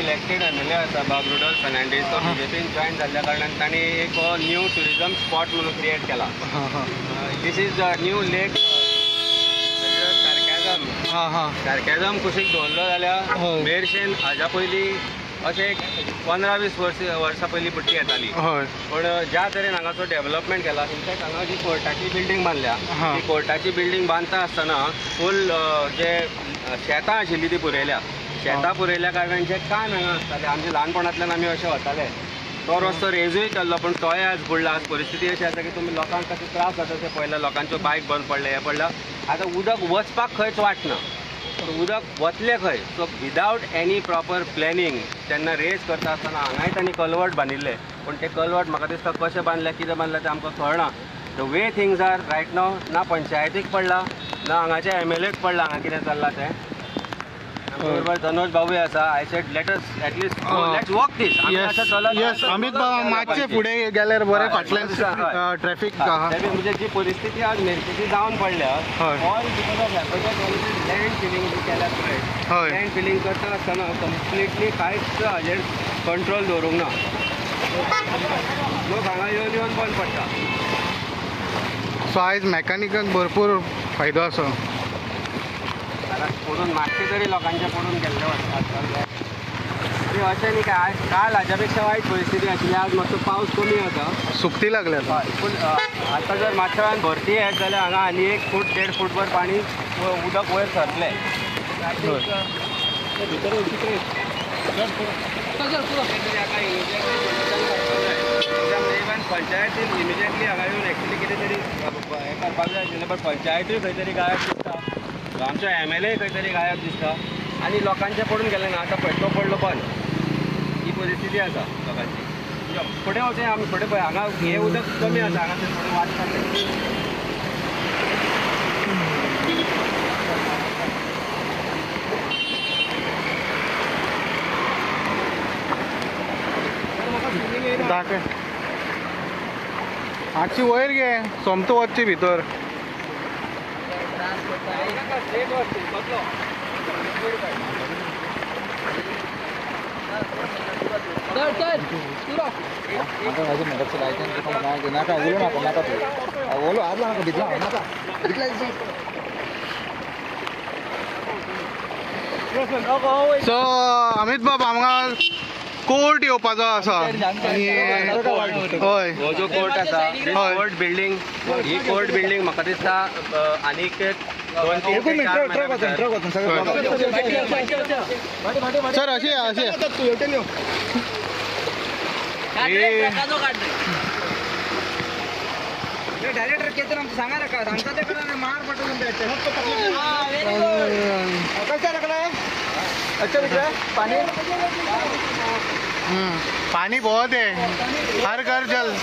Elected MLA आसा बाब Rudolf Fernandes, तो BJPन जॉईन जाल्ल्या कारणान तांणी एक न्यू टुरिजम स्पॉट म्हणून क्रिएट केला. दीस इज द न्यू लेक सारकेजम कुशीक दवरलो जाल्यार मेरशेन हाज्या पयलीं अशें एक 15-20 वर्सां पयलीं पट्टी येताली. पण ज्या तरेन हांगाचो डेव्हलपमेंट केला, इनफॅक्ट हांगा जी कोर्टाची बिल्डींग बांदल्या, ती कोर्टाची बिल्डींग बांदता आसतना फूल जे शेतां आशिल्लीं ती पुरयल्या. शेतां पुरयल्या कारणान जे काम हांगा आसताले, आमचे ल्हानपणांतल्यान आमी अशें वताले, तो रस्तो रेजूय केल्लो, पण तोय आज बुडला. आज परिस्थिती अशी आसा की तुमी लोकांक कशे त्रास जाता ते पळयला. लोकांच्यो बायक बंद पडले, हें पडला. आतां उदक वचपाक खंयच वाट ना, उदक वतले खंय. So without any proper planning तेन्ना रेज करता आसतना हांगाय तांणी कलवट बांदिल्ले, पण ते कलवट म्हाका दिसता कशें बांदले, कितें बांदलें तें आमकां कळना. The way things are right now, ना पंचायतीक पडला ना हांगाच्या MLAक पडला हांगा कितें चल्लां तें. बरोबर धनोज बाबूय आसा. I said let us at least let's walk this. Yes Amit बाबा मातशे फुडें गेल्यार बरें. फाटल्यान ट्रॅफिक म्हणजे जी परिस्थिती आज मेरशेची जावन पडल्या, ऑल बिकॉज ऑफ हॅपॅथॉलॉजी लँड फिलिंग केल्या पळय. लँड फिलिंग करता आसतना कंप्लिटली कांयच हाजेर कंट्रोल दवरूंक ना. लोक हांगा येवन येवन बंद पडटा. सो आयज मॅकॅनिकांक भरपूर फायदो आसा. पडून मातशे तरी लोकांचे पडून गेल्ले वचतात. अशें न्ही काय, काल हाच्या पेक्षा वायट परिस्थिती आशिल्ली. आज मातसो पावस कमी आसा, सुकती लागल्या. पूण आतां जर मातशे वेळान भरती येत जाल्यार हांगा आनी 1 फूट 1.5 फूट भर पाणी उदक वयर सरतलें. पंचायतीन इमिजिएटली हांगा येवन एक्चुली कितें तरी हें करपाक जाय आशिल्लें, पण पंचायतूय खंय तरी गायब दिसता, आमचो MLA खंय तरी गायब दिसता, आनी लोकांचें पडून गेलें ना. आतां पेट्रोल पडलो बंद, ही परिस्थिती आसा लोकांची. फुडें वचून आमी फुडें पळय, हांगा हें उदक कमी आसा, हांगा थंय फुडें वाट काडली. दाखय आजची वयर घे, सोमतो वचची भितर. सो अमित बाब आमकां कोर्ट येवपाचो आसा. हय, हो जो कोर्ट आसा, कोर्ट बिल्डींग, ही कोर्ट बिल्डींग म्हाका दिसता आनीक 2-3 सर अशें डायरेक्टर केतन आमचं सांगा नका, सांगता ते करा मार पटवून द्यायचं. कशा लागलाय? अच्छा बेटा पानी बहुत है, हर घर जल.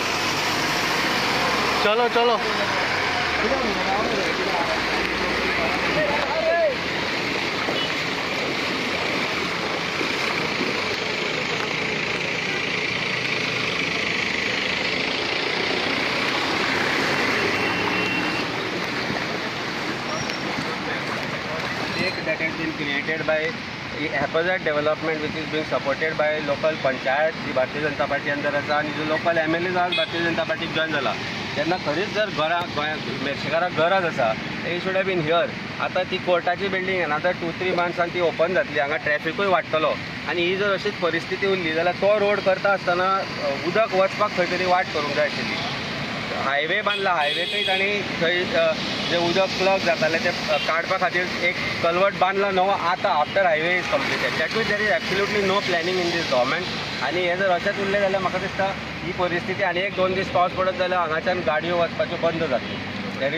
चलो चलो. that has been created by haphazard development which is being supported by local panchayat, G Bharatiya Janata party अंदर आसा, आनी जो लोकल MLA आज भारतीय जनता पार्टीक जॉइन जाला. तेन्ना खरीच जर मेरशेकाराक गरज आसा, he should have been here. आतां ती कोर्टाची बिल्डींग अनदर 2-3 मंथ्सान ती ओपन जातली. हांगा ट्रॅफिकूय वाडटलो, आनी ही जर अशीच परिस्थिती उरली जाल्यार तो रोड करता आसतना उदक वचपाक खंय तरी वाट करूंक जाय आशिल्ली. हायवे बांदला, हायवेकूय तांणी थंय जे उदक प्लग जातालें ते काडपा खातीर एक कलवट बांदला नवो आतां after highway is completed. That means there is absolutely no planning in this government. आनी हें जर अशेंच उरलें जाल्यार म्हाका दिसता ही परिस्थिती आनी 1-2 दीस पावस पडत जाल्यार हांगाच्यान गाडयो वचपाच्यो बंद जातल्यो. There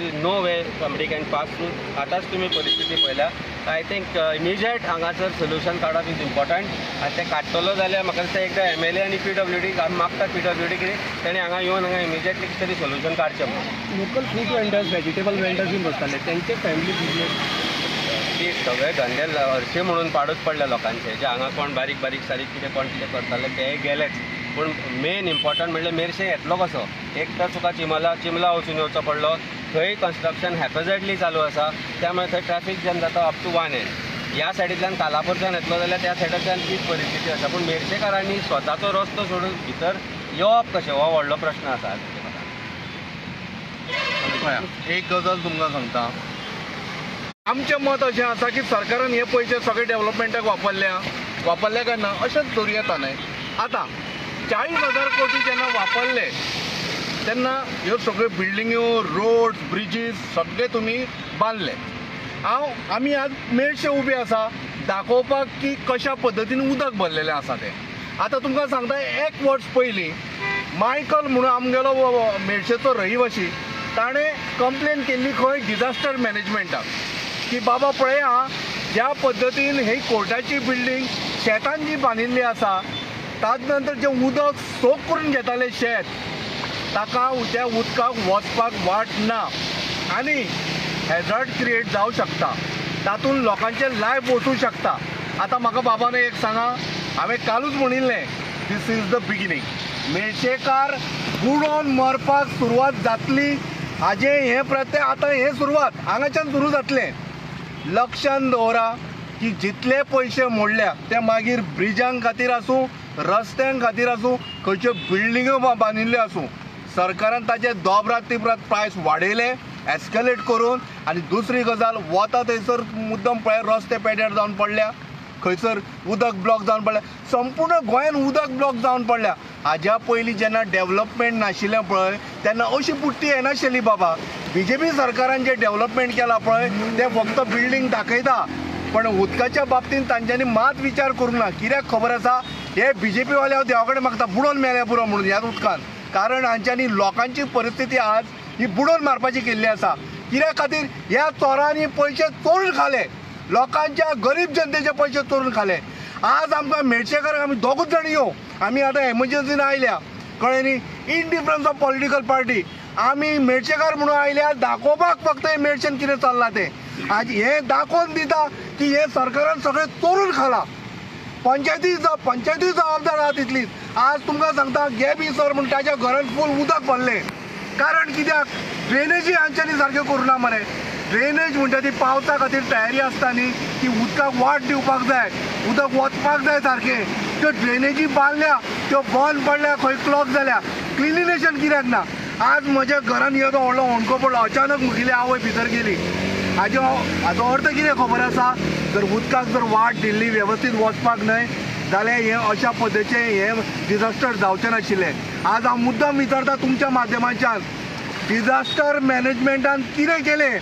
is no way somebody can pass through. आतांच तुमी परिस्थिती पळयल्या. आय थिंक इमिजिएट हांगासर सोल्युशन काडप इज इम्पॉर्टंट. आनी तें काडटलो जाल्यार म्हाका दिसता एकदां MLA आनी PWD आमी मागतात PWD कितें तेणी हांगा येवन हांगा इमिजिएटली कितें तरी सोल्युशन काडचें म्हणून. Local food vendors, vegetable vendors बीन बसताले, तेंचे फॅमिली बिजनेस ती सगळे धंदे हरशीं म्हणून पाडूच पडले लोकांचे. जे हांगा कोण बारीक सारीक कितें कोण कितें करताले ते गेलेच. पूण मेन इम्पॉर्टंट म्हणल्यार मेरशें येतलो कसो. एक तर तुका चिमला वचून येवचो पडलो, थंय कन्स्ट्रक्शन हॅपॅझर्डली चालू आसा, त्यामुळे थंय ट्रॅफिक जॅम जाता अप टू 1 end. ह्या सायडींतल्यान कालापूरच्यान येतलो जाल्यार त्या सायडींतल्यान तीच परिस्थिती आसा. पूण मेर्शेकारांनी स्वताचो रस्तो सोडून भितर येवप कशें हो व्हडलो प्रश्न आसा. एक गजाल तुमकां सांगता, आमचें मत अशें आसा की सरकारान हे पयशे सगळे डेव्हलपमेंटाक वापरले काय ना अशेंच धरूं येता न्हय. आतां 40,000 कोटी जेन्ना वापरले तेन्ना ह्यो सगळ्यो बिल्डिंग्यो, रोड्स, ब्रिजीस सगळे तुमी बांदले. आमी आज मेळशे उबे आसा दाखोवपाक की कशा पद्दतीन उदक भरलेलें आसा तें. आतां तुमकां सांगता, 1 वर्स पयलीं मायकल म्हणून आमगेलो मेळशेचो रहिवाशी ताणें कंप्लेन केल्ली खंय डिजास्टर मॅनेजमेंटाक की बाबा पळया ज्या पद्दतीन ही कोर्टाची बिल्डींग शेतान जी बांदिल्ली आसा ताज नंतर जें उदक सोक करून घेतालें शेत ताका त्या उदकाक वचपाक वाट ना आनी हॅझार्ड क्रिएट जावंक शकता. तातूंत लोकांचें लायफ वचूंक शकता. आतां म्हाका बाबान एक सांगा, हांवें कालूच म्हणिल्लें दीस इज द बिगिनींग. मेळशेकार बुडोवन मरपाक सुरवात जातली हाजें हें प्रत्येक आतां हें सुरवात हांगाच्यान सुरू जातलें. लक्षांत दवरा की जितले पयशे मोडल्या ते मागीर ब्रिजां खातीर आसूं, रस्त्यां खातीर आसूं, खंयच्यो बिल्डिंग्यो बांदिल्ल्यो आसूं, सरकारान ताचे दोबरात तिबरात प्रायस वाडयले एस्केलेट करून. आनी दुसरी गजाल, वता थंयसर मुद्दम पळय रस्ते पेड्यार जावन पडल्या, खंयसर उदक ब्लॉक जावन पडल्या, संपूर्ण गोंयान उदक ब्लॉक जावन पडल्या. हाज्या पयलीं जेन्ना डेव्हलपमेंट नाशिल्लें पळय तेन्ना अशी पुट्टी येनाशिल्ली बाबा. BJP सरकारान जें डेव्हलपमेंट केलां पळय तें फक्त बिल्डींग दाखयता, पण उदकाच्या बाबतींत तांच्यांनी मात विचार करूंक ना. कित्याक खबर आसा, हे BJP वाले हांव देवा कडेन मागता बुडोवन मेल्या पुरो म्हणून ह्या उदकान. कारण हांच्यांनी लोकांची परिस्थिती आज ही बुडोवन मारपाची केल्ली आसा. कित्या खातीर ह्या चोरांनी पयशे चोरून खाले, लोकांच्या गरीब जनतेचे पयशे चोरून खाले. आज आमकां मेळशेकाराक आमी दोगूच जाण येवं, आमी आतां एमर्जन्सीन आयल्या, कळ्ळें न्ही. In difference of political party आमी मेळशेकार म्हणून आयल्या दाखोवपाक फक्त हे मेळशेन कितें चल्लां तें. आज हें दाखोवन दिता की हे सरकारान सगळें चोरून खालां. पंचायती जबाबदार आहा तितलीच. आज तुमकां सांगता गॅबी सर म्हणून ताच्या घरांत फूल उदक भरलें. कारण कित्याक ड्रेनेजी हांच्यांनी सारक्यो करुना मरे. ड्रेनेज म्हणटा ती पावसा खातीर तयारी आसता न्ही, ती उदकाक वाट दिवपाक जाय, उदक वचपाक जाय सारकें. त्यो ड्रेनेजी बांदल्या, त्यो बंद पडल्या, खंय क्लॉग जाल्या. क्लिनिनेशन कित्याक ना. आज म्हज्या घरान येदो व्हडलो होणको पडलो, अचानक म्हगेली आवय भितर गेली. हाजो अर्थ कितें खबर आसा, जर उदकाक जर वाट दिल्ली वेवस्थीत वचपाक न्हय जाल्यार हें अशा पद्दतीचें हें डिजास्टर जावचें नाशिल्लें. आज हांव मुद्दम विचारता तुमच्या माध्यमांतल्यान, डिजास्टर मॅनेजमेंटान कितें केलें,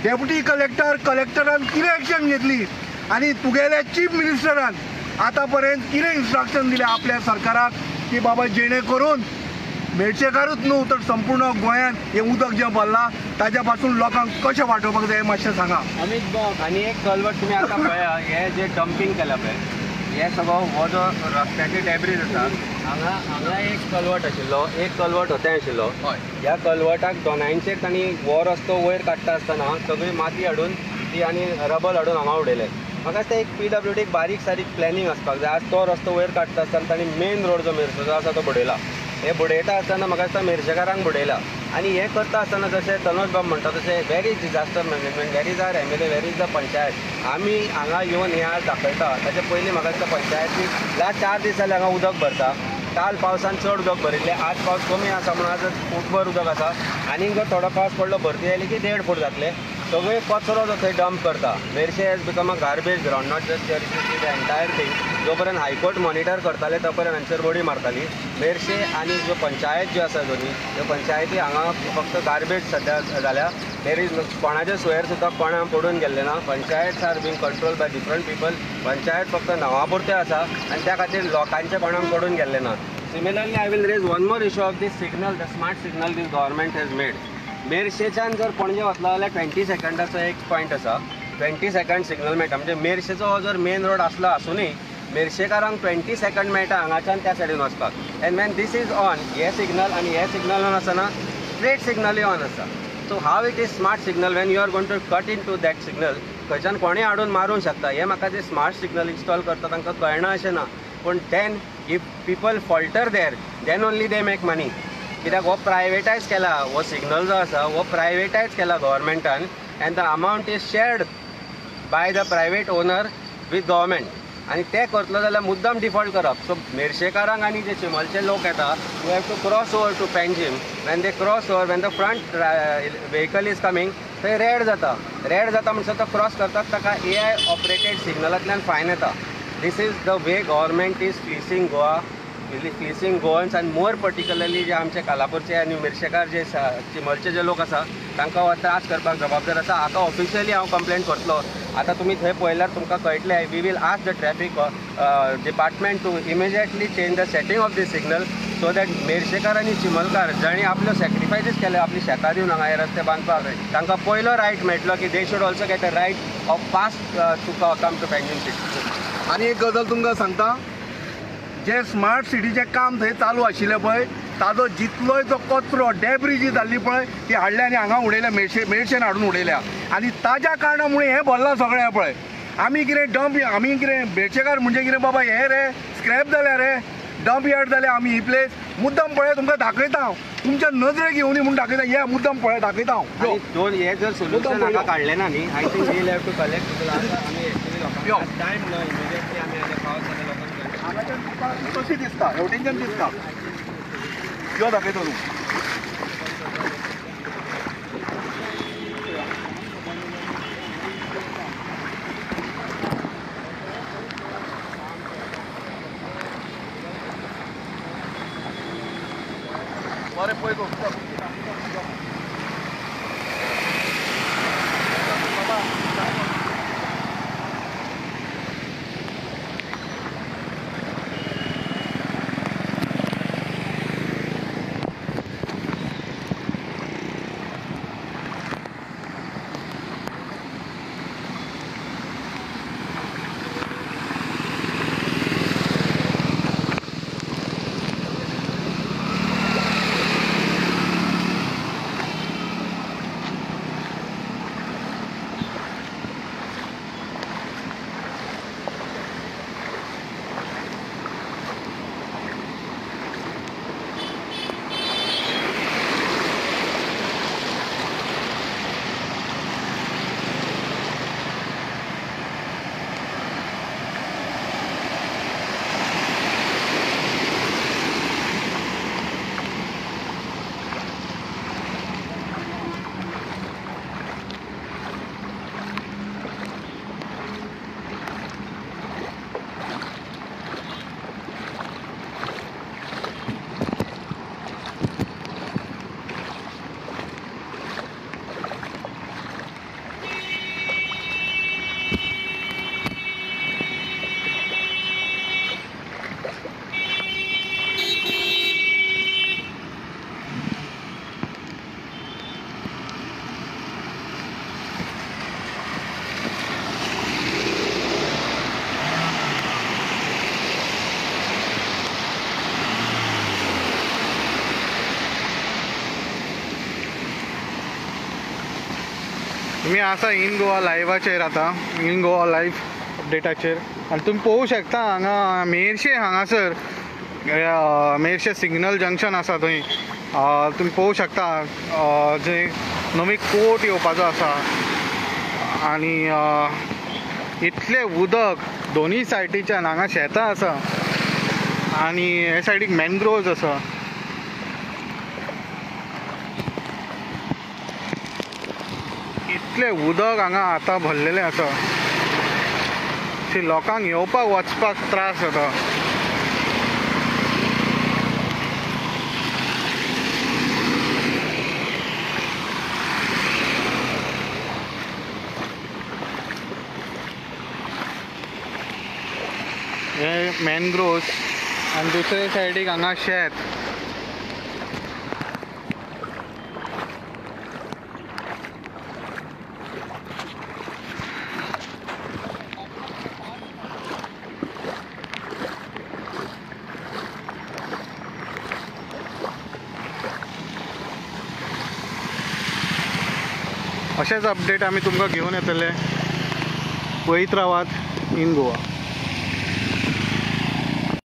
डेप्युटी कलेक्टरान कितें एक्शन घेतली, आनी तुगेल्या चीफ मिनिस्टरान आतां पर्यंत कितें इन्स्ट्रक्शन दिलें आपल्या सरकाराक की बाबा जेणे करून मेळशेकारूच न्हू तर संपूर्ण गोंयान हें उदक जें भरलां ताच्या पासून लोकांक कशें वाटोवपाक जाय मातशें सांगा. आनी एक कल्वट तुमी आतां पळया, हे जे डंपींग केलां पळय हे सगळो हो जो रस्त्याचे डॅब्रीज आसा हांगा एक कल्वट आशिल्लो, एक कल्वट होतें आशिल्लो. ह्या कल्वटाक दोनांयचेर तांणी हो रस्तो वयर काडटा आसतना सगळी माती हाडून ती आनी रबल हाडून हांगा उडयले. म्हाका दिसता एक PWDक बारीक सारीक प्लॅनिंग आसपाक जाय. आज तो रस्तो वयर काडटा आसतना तांणी मेन रोड जो मेर्शेचो आसा तो बुडयला. हे बुडयता आसतना म्हाका दिसता मेर्शेकारांक बुडयला. आनी हें करता आसतना जशें तनोज बाब म्हणटा तशें where is disaster management, where is our MLA, where is the panchayat. आमी हांगा येवन हें आज दाखयता. ताचे पयलीं म्हाका दिसता पंचायती लास्ट 4 दीस जाले हांगा उदक भरता. काल पावसान चड उदक भरिल्लें, आज पावस कमी आसा म्हणून आज फूटभर उदक आसा. आनीक जर थोडो पावस पडलो भरती आयली की 1.5 फूट जातले. सगळे कचरो जो थंय डंप करता. Merces has become a garbage ground, not just the entire thing. जो पर्यंत हायकोर्ट मॉनिटर करताले तो पर्यंत हांचेर बडी मारताली. मेर्शे आनी ज्यो पंचायत ज्यो आसा दोनी त्यो पंचायती हांगा फक्त गार्बेज सद्या जाल्या. देर इज कोणाचे सुयेर सुद्दां कोणा पडून गेल्ले ना. Panchayat are being control by different people. Panchayat फक्त नांवा पुरते आसा आनी त्या खातीर लोकांचे कोणाक पडून गेल्ले ना. Similarly I will raise one more issue of this signal, the smart signal this government has made. मेर्शेच्यान जर पणजे वतलो जाल्यार 20 सेकंडाचो एक पॉयंट आसा. 20 सेकंड सिग्नल मेळटा. म्हणजे मेर्शेचो हो जर मेन रोड आसलो आसुनूय मेर्शेकारांक 20 सेकंड मेळटा हांगाच्यान त्या सायडीन वचपाक. And when this is on हे सिग्नल आनी हे सिग्नल ऑन आसतना स्ट्रेट सिग्नलूय ऑन आसा. So how it is smart signal when you are going to cut in to that signal. खंयच्यान कोणेय हाडून मारूंक शकता. हे म्हाका जे स्मार्ट सिग्नल इन्स्टॉल करता तांकां कळना अशें ना. पूण then if people falter there then only they make money. कित्याक हो प्रायवेटायज केला, हो सिग्नल जो आसा हो प्रायवेटायज केला गव्हर्मेंटान. And the amount is shared by the private owner with government आणि ते करतलो जाल्यार मुद्दम डिफॉल्ट करप. सो मेर्शेकारांक आनी जे चिमलचे लोक येता you have to cross over to Panjim. When they cross over when the front vehicle is coming थंय रेड जाता म्हणसर तो क्रॉस करतात ताका AI ऑपरेटेड सिग्नलांतल्यान फायन येता. This is the way government is fleecing Goa, fleecing Goans आनी मोर पर्टिक्युलरली जे आमचे कालापूरचे आनी मेर्शेकार जे चिमलचे जे लोक आसा तांकां हो त्रास करपाक जबाबदार आसा. हाका ऑफिशियली हांव कंप्लेंट करतलो. आतां तुमी थंय पळयल्यार तुमकां कळटलें. We will ask the traffic department to immediately change the setting of the signal so that मेर्शेकार आनी चिमलकार जाणी आपल्यो सॅक्रिफायसीस केले आपली शेतां दिवन हांगा हे रस्ते बांदपाक तांकां पयलो रायट मेळटलो की they should also get a right of pass to come to Panjim city. आनी एक गजाल तुमकां सांगता, जे स्मार्ट सिटीचें काम थंय चालू आशिल्लें पळय ताजो जितलोय जो कचरो डेब्री जी जाल्ली पळय ती हाडल्या आनी हांगा उडयल्या, मेर्शेन हाडून उडयल्या. आनी ताज्या कारणामुळे हें भरलां सगळें पळय. आमी कितें मेर्शेकार म्हणजे कितें बाबा हें रे स्क्रॅप जाल्या रे, डंप यार्ड जाल्या आमी ही प्लेस मुद्दम पळय तुमकां दाखयता हांव, तुमच्या नजरेक येवनी म्हणून दाखयता. हे मुद्दम पळय दाखयता हांव. दोन हे जर सोल्युशन हांगा काडलें ना न्ही I think will have to collect people. आमी एक्चुअली लोकांक टायम न्हू इमिजिएटली आमी आतां पावस जाता लोकांक हांगाच्यान तुका कशी दिसता, हेवटेनच्यान दिसता यो दाखयता तूं. बरें पळय गो तुम्ही आसा इन गोवा लायव्हाचेर आता इन गोवा लायव्ह अपडेटाचेर आनी तुम्ही पळोवंक शकता हांगा मेर्शे हांगासर मेर्शे सिग्नल जंक्शन आसा थंय तुम्ही पळोवंक शकता जंय नवी कोर्ट येवपाचो आसा आनी इतलें उदक दोनूय सायडीच्यान हांगा शेतां आसा आनी हे सायडीक मॅनग्रोव्ज आसा. इतलें उदक हांगा आतां भरलेलें आसा की लोकांक येवपाक वचपाक त्रास जाता. हे मॅनग्रोव्ज आनी दुसरे सायडीक हांगा शेत. अशेच अपडेट आमी तुमकां घेवन येतले. पळयत रावात इन गोवा.